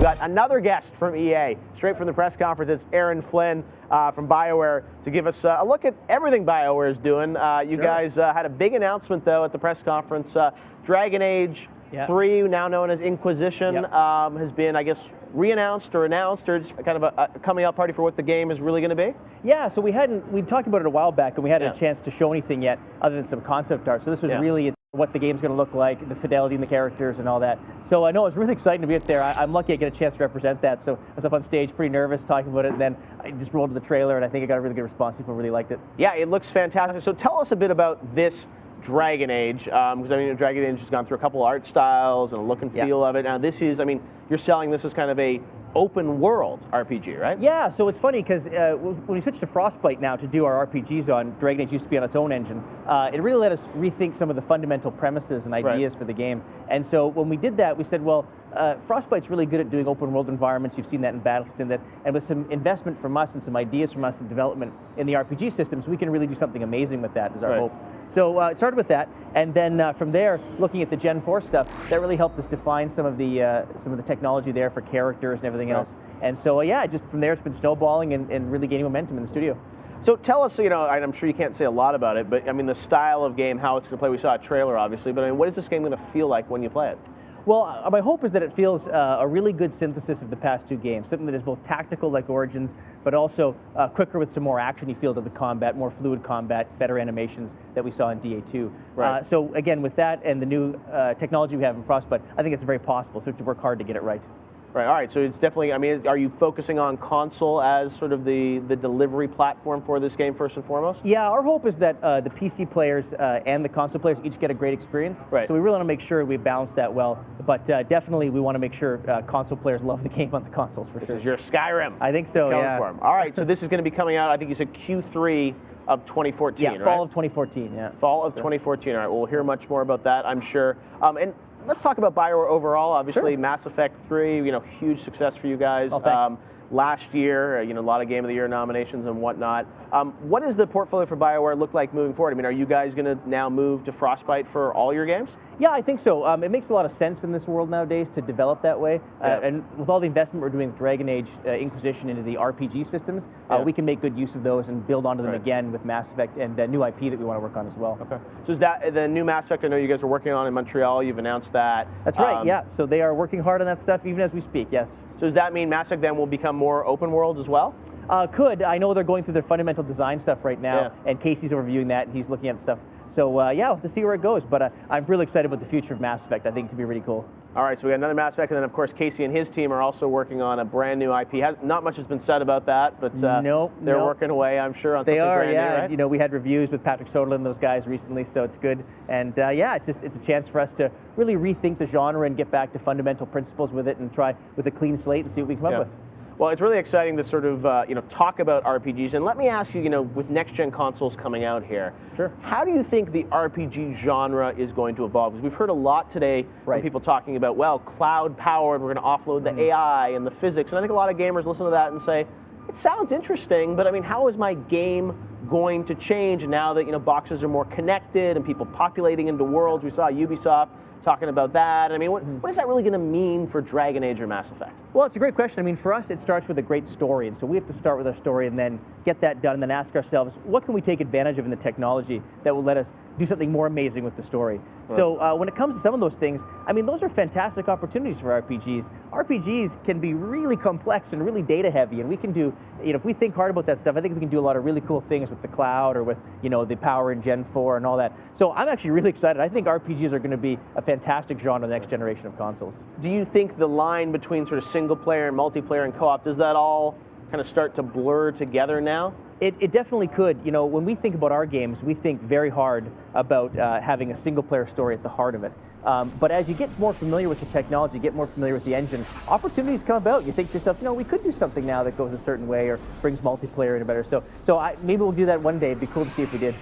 got another guest from EA, straight from the press conference. It's Aaron Flynn from BioWare to give us a look at everything BioWare is doing. You guys had a big announcement, though, at the press conference. Dragon Age 3, now known as Inquisition, has been, I guess, re-announced or announced, or just kind of a coming out party for what the game is really going to be? Yeah, so we talked about it a while back, and we hadn't had a chance to show anything yet other than some concept art. So this was really what the game's going to look like, the fidelity in the characters and all that. So I know it's really exciting to be up there. I'm lucky I get a chance to represent that. So I was up on stage pretty nervous talking about it, and then I just rolled to the trailer, and I think I got a really good response. People really liked it. Yeah, it looks fantastic. So tell us a bit about this Dragon Age, because I mean, Dragon Age has gone through a couple art styles and a look and feel of it. Now this is, I mean, you're selling this as kind of a open world RPG, right? Yeah, so it's funny because when we switched to Frostbite now to do our RPGs on, Dragon Age used to be on its own engine, it really let us rethink some of the fundamental premises and ideas for the game. And so when we did that, we said, well, Frostbite's really good at doing open world environments. You've seen that in Battlefield, and with some investment from us and some ideas from us in development in the RPG systems, we can really do something amazing with that, is our hope. So it started with that, and then from there, looking at the Gen 4 stuff, that really helped us define some of the technology there for characters and everything else. And so yeah, just from there, it's been snowballing and really gaining momentum in the studio. So tell us, you know, and I'm sure you can't say a lot about it, but I mean the style of game, how it's going to play. We saw a trailer, obviously, but I mean, what is this game going to feel like when you play it? Well, my hope is that it feels a really good synthesis of the past two games, something that is both tactical like Origins, but also quicker with some more action-y feel to the combat, more fluid combat, better animations that we saw in DA2. So again, with that and the new technology we have in Frostbite, I think it's very possible, so we have to work hard to get it right. Right, all right, so it's definitely, I mean, are you focusing on console as sort of the delivery platform for this game first and foremost? Yeah, our hope is that the PC players and the console players each get a great experience. So we really want to make sure we balance that well, but definitely we want to make sure console players love the game on the consoles for sure. This is your Skyrim. I think so, yeah. For 'em. All right, so this is going to be coming out, I think you said Q3 of 2014, right? Fall of 2014, yeah. Fall of 2014, all right, we'll hear much more about that, I'm sure. And let's talk about BioWare overall. Obviously, Mass Effect 3, you know, huge success for you guys. Last year, you know, a lot of Game of the Year nominations and whatnot. What does the portfolio for BioWare look like moving forward? I mean, are you guys going to now move to Frostbite for all your games? Yeah, I think so. It makes a lot of sense in this world nowadays to develop that way. And with all the investment we're doing with Dragon Age Inquisition into the RPG systems, we can make good use of those and build onto them again with Mass Effect and new IP that we want to work on as well. Okay. So is that the new Mass Effect I know you guys are working on in Montreal? You've announced that. That's right, yeah. So they are working hard on that stuff even as we speak, yes. So does that mean Mass Effect then will become more open world as well? Could. I know they're going through their fundamental design stuff right now, and Casey's overviewing that, and he's looking at stuff. So yeah, we'll have to see where it goes, but I'm really excited about the future of Mass Effect. I think it could be really cool. All right, so we got another Mass Effect, and then of course Casey and his team are also working on a brand new IP. Not much has been said about that, but they're working away, I'm sure, on something brand new, right? You know, we had reviews with Patrick Soderlund and those guys recently, so it's good. And yeah, it's a chance for us to really rethink the genre and get back to fundamental principles with it and try with a clean slate and see what we come up with. Well, it's really exciting to sort of you know, talk about RPGs. And let me ask you, you know, with next-gen consoles coming out here, how do you think the RPG genre is going to evolve? Because we've heard a lot today from people talking about, well, cloud-powered, we're going to offload the AI and the physics. And I think a lot of gamers listen to that and say, it sounds interesting, but I mean, how is my game going to change now that, you know, boxes are more connected and people populating into worlds? We saw Ubisoft talking about that. I mean, what is that really going to mean for Dragon Age or Mass Effect? Well, it's a great question. I mean, for us, it starts with a great story, and so we have to start with our story and then get that done and then ask ourselves, what can we take advantage of in the technology that will let us do something more amazing with the story? So when it comes to some of those things, I mean, those are fantastic opportunities for RPGs. RPGs can be really complex and really data heavy, and we can do, you know, if we think hard about that stuff, I think we can do a lot of really cool things with the cloud or with, you know, the power in Gen 4 and all that. So I'm actually really excited. I think RPGs are going to be a fantastic genre in the next generation of consoles. Do you think the line between sort of single player and multiplayer and co-op, does that all kind of start to blur together now? It definitely could. You know, when we think about our games, we think very hard about having a single-player story at the heart of it. But as you get more familiar with the technology, get more familiar with the engine, opportunities come about. You think to yourself, you know, we could do something now that goes a certain way or brings multiplayer in better. So maybe we'll do that one day. It'd be cool to see if we did.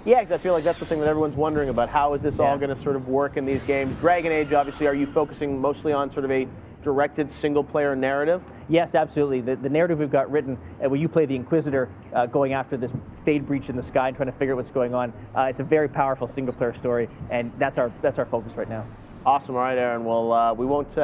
Yeah, because I feel like that's the thing that everyone's wondering about. How is this all going to sort of work in these games? Dragon Age, obviously, are you focusing mostly on sort of a directed single-player narrative? Yes, absolutely. The narrative we've got written, where you play the Inquisitor going after this fade breach in the sky and trying to figure out what's going on. It's a very powerful single-player story, and that's our focus right now. Awesome. All right, Aaron. Well, we won't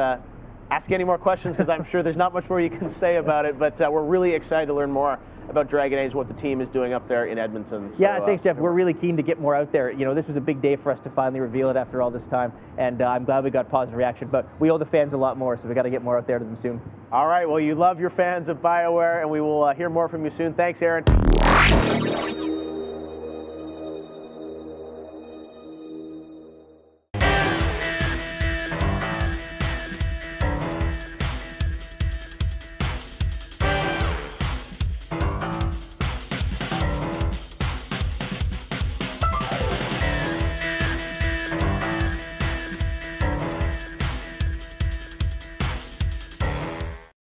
ask any more questions because I'm sure there's not much more you can say about it, but we're really excited to learn more about Dragon Age, what the team is doing up there in Edmonton. So, yeah, thanks, Jeff. We're really keen to get more out there. You know, this was a big day for us to finally reveal it after all this time, and I'm glad we got positive reaction, but we owe the fans a lot more, so we got to get more out there to them soon. All right, well, you love your fans of BioWare, and we will hear more from you soon. Thanks, Aaron.